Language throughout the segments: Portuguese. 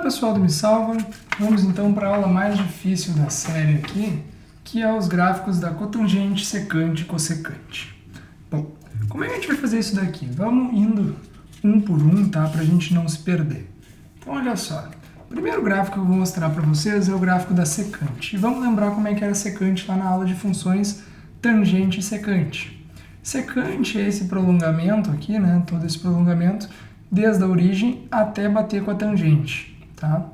pessoal do Me Salva, vamos então para a aula mais difícil da série aqui, que é os gráficos da cotangente, secante e cossecante. Bom, como é que a gente vai fazer isso daqui? Vamos indo um por um, tá? Para a gente não se perder. Então olha só, o primeiro gráfico que eu vou mostrar para vocês é o gráfico da secante. E vamos lembrar como é que era secante lá na aula de funções tangente e secante. Secante é esse prolongamento aqui, né? Todo esse prolongamento desde a origem até bater com a tangente, tá?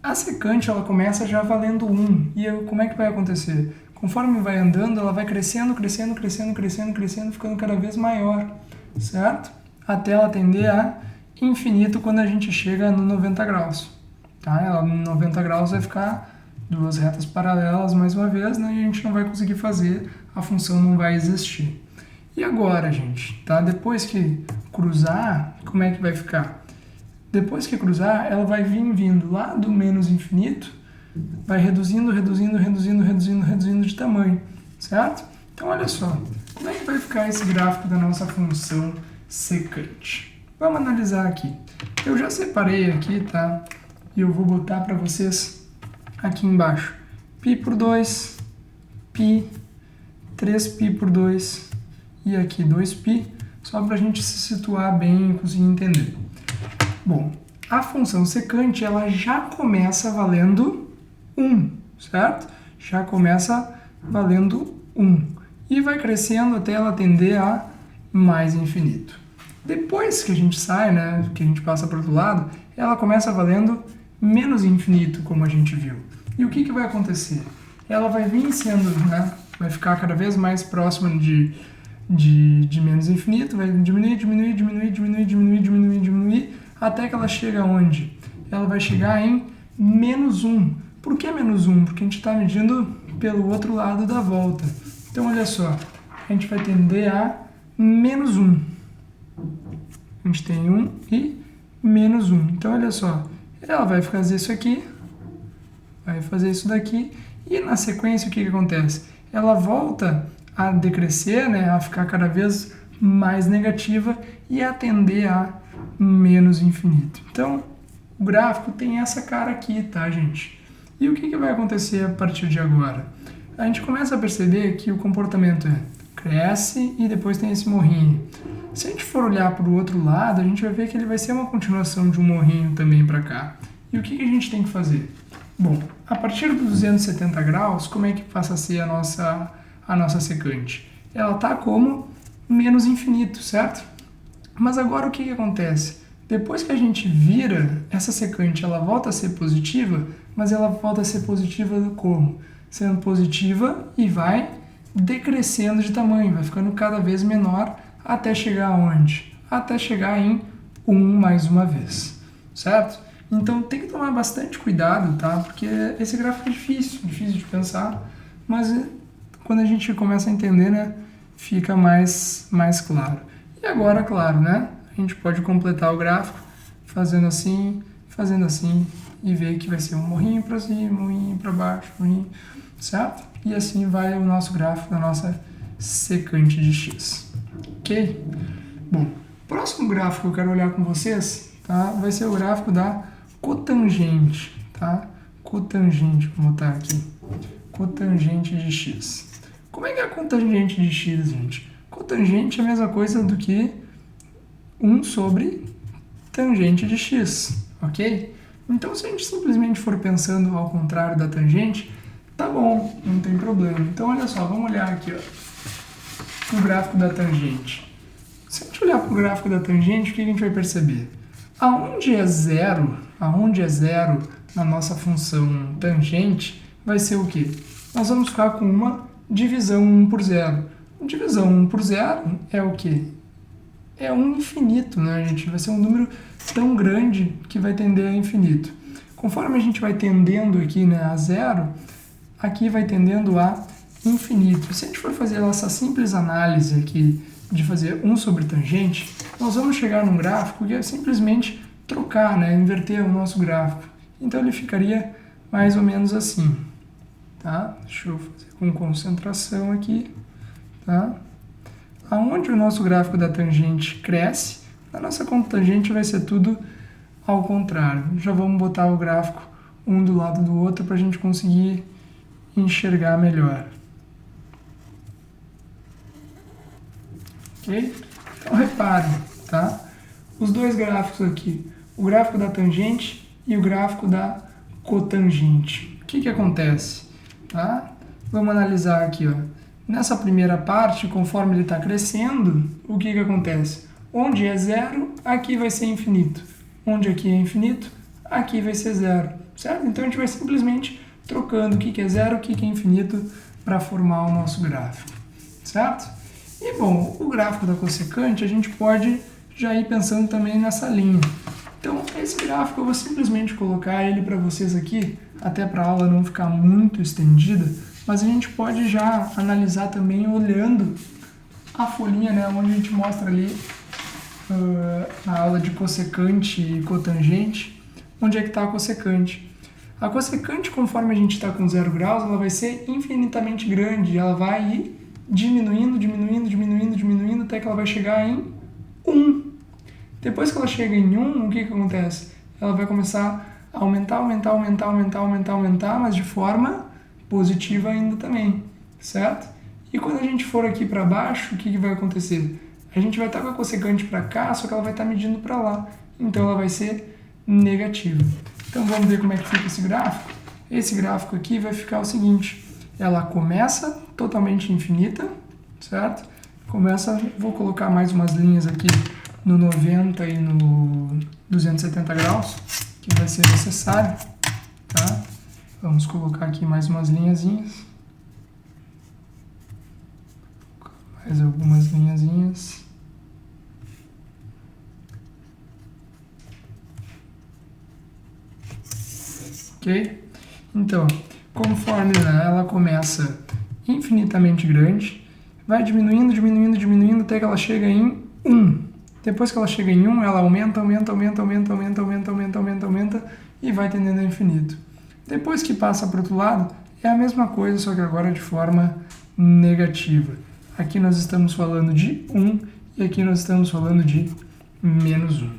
A secante, ela começa já valendo 1. E como é que vai acontecer? Conforme vai andando, ela vai crescendo, crescendo, crescendo, crescendo, crescendo, ficando cada vez maior, certo? Até ela tender a infinito quando a gente chega no 90 graus, tá? Ela no 90 graus vai ficar duas retas paralelas mais uma vez, né? E a gente não vai conseguir fazer, a função não vai existir. E agora, gente, tá? Depois que cruzar, como é que vai ficar? Depois que cruzar, ela vai vir vindo lá do menos infinito, vai reduzindo, reduzindo, reduzindo, reduzindo, reduzindo de tamanho, certo? Então, olha só, como é que vai ficar esse gráfico da nossa função secante? Vamos analisar aqui. Eu já separei aqui, tá? E eu vou botar para vocês aqui embaixo. Π por 2, π, 3π por 2 e aqui 2π, só para a gente se situar bem e conseguir entender. Bom, a função secante, ela já começa valendo 1, certo? Já começa valendo 1. E vai crescendo até ela tender a mais infinito. Depois que a gente sai, né, que a gente passa para o outro lado, ela começa valendo menos infinito, como a gente viu. E o que vai acontecer? Ela vai vir sendo, né, vai ficar cada vez mais próxima de menos infinito, vai diminuir, diminuir, diminuir, diminuir, diminuir, diminuir, diminuir, até que ela chega onde? Ela vai chegar em menos 1. Por que menos 1? Porque a gente está medindo pelo outro lado da volta. Então, olha só, a gente vai tender a menos 1. A gente tem 1 e menos 1. Então, olha só, ela vai fazer isso aqui, vai fazer isso daqui, e na sequência o que acontece? Ela volta a decrescer, né, a ficar cada vez mais negativa e a tender a menos infinito. Então, o gráfico tem essa cara aqui, tá, gente? E o que vai acontecer a partir de agora? A gente começa a perceber que o comportamento cresce e depois tem esse morrinho. Se a gente for olhar para o outro lado, a gente vai ver que ele vai ser uma continuação de um morrinho também para cá. E o que a gente tem que fazer? Bom, a partir dos 270 graus, como é que passa a ser a nossa secante? Ela está como menos infinito, certo? Mas agora o que acontece? Depois que a gente vira, essa secante ela volta a ser positiva, mas ela volta a ser positiva como? Sendo positiva e vai decrescendo de tamanho, vai ficando cada vez menor até chegar aonde? Até chegar em 1 mais uma vez, certo? Então tem que tomar bastante cuidado, tá? Porque esse gráfico é difícil de pensar, mas quando a gente começa a entender, né, fica mais claro. E agora, claro, né, a gente pode completar o gráfico fazendo assim e ver que vai ser um morrinho para cima, um morrinho para baixo, um morrinho, certo? E assim vai o nosso gráfico da nossa secante de x, ok? Bom, próximo gráfico que eu quero olhar com vocês, tá, vai ser o gráfico da cotangente, tá? Cotangente, vou botar aqui, cotangente de x. Como é que é a cotangente de x, gente? Cotangente é a mesma coisa do que 1 sobre tangente de x, ok? Então, se a gente simplesmente for pensando ao contrário da tangente, tá bom, não tem problema. Então, olha só, vamos olhar aqui, ó, o gráfico da tangente. Se a gente olhar para o gráfico da tangente, o que a gente vai perceber? Aonde é zero na nossa função tangente, vai ser o quê? Nós vamos ficar com uma divisão 1 por 0. Divisão 1 por 0 é o quê? É um infinito, né, gente? Vai ser um número tão grande que vai tender a infinito. Conforme a gente vai tendendo aqui, né, a zero, aqui vai tendendo a infinito. Se a gente for fazer essa simples análise aqui de fazer 1 sobre tangente, nós vamos chegar num gráfico que é simplesmente trocar, né, inverter o nosso gráfico. Então ele ficaria mais ou menos assim, tá? Deixa eu fazer com concentração aqui, tá? Aonde o nosso gráfico da tangente cresce, a nossa cotangente vai ser tudo ao contrário. Já vamos botar o gráfico um do lado do outro para a gente conseguir enxergar melhor. Ok? Então reparem, tá? Os dois gráficos aqui, o gráfico da tangente e o gráfico da cotangente. O que acontece? Tá? Vamos analisar aqui, ó. Nessa primeira parte, conforme ele está crescendo, o que acontece? Onde é zero, aqui vai ser infinito. Onde aqui é infinito, aqui vai ser zero. Certo? Então a gente vai simplesmente trocando o que é zero, o que é infinito para formar o nosso gráfico. Certo? E bom, o gráfico da cossecante a gente pode já ir pensando também nessa linha. Então esse gráfico eu vou simplesmente colocar ele para vocês aqui, até para a aula não ficar muito estendida, mas a gente pode já analisar também olhando a folhinha, né, onde a gente mostra ali a aula de cossecante e cotangente, onde é que está a cossecante. A cossecante, conforme a gente está com 0 graus, ela vai ser infinitamente grande, ela vai ir diminuindo, diminuindo, diminuindo, diminuindo, até que ela vai chegar em 1. Depois que ela chega em 1, o que acontece? Ela vai começar a aumentar, aumentar, aumentar, aumentar, aumentar, aumentar, mas de forma positiva ainda também, certo? E quando a gente for aqui para baixo, o que vai acontecer? A gente vai estar com a cossecante para cá, só que ela vai estar medindo para lá. Então ela vai ser negativa. Então vamos ver como é que fica esse gráfico. Esse gráfico aqui vai ficar o seguinte. Ela começa totalmente infinita, certo? Começa, vou colocar mais umas linhas aqui no 90 e no 270 graus, que vai ser necessário, tá? Vamos colocar aqui mais umas linhazinhas. Mais algumas linhazinhas. Ok? Então, conforme ela começa infinitamente grande, vai diminuindo, diminuindo, diminuindo, até que ela chega em 1. Depois que ela chega em 1, ela aumenta, aumenta, aumenta, aumenta, aumenta, aumenta, aumenta, aumenta, aumenta, e vai tendendo ao infinito. Depois que passa para o outro lado, é a mesma coisa, só que agora de forma negativa. Aqui nós estamos falando de 1 e aqui nós estamos falando de menos 1.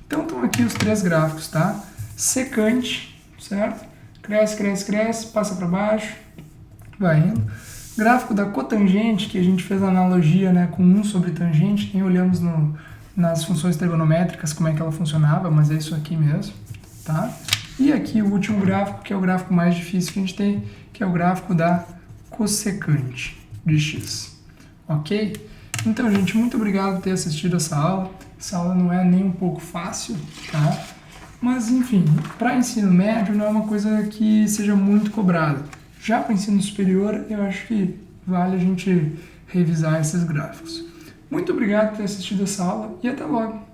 Então estão aqui os três gráficos, tá? Secante, certo? Cresce, cresce, cresce, passa para baixo, vai indo. Gráfico da cotangente, que a gente fez a analogia, né, com 1 sobre tangente, nem olhamos nas funções trigonométricas como é que ela funcionava, mas é isso aqui mesmo, tá? E aqui o último gráfico, que é o gráfico mais difícil que a gente tem, que é o gráfico da cossecante de x. Ok? Então, gente, muito obrigado por ter assistido essa aula. Essa aula não é nem um pouco fácil, tá? Mas, enfim, para ensino médio não é uma coisa que seja muito cobrada. Já para ensino superior, eu acho que vale a gente revisar esses gráficos. Muito obrigado por ter assistido essa aula e até logo!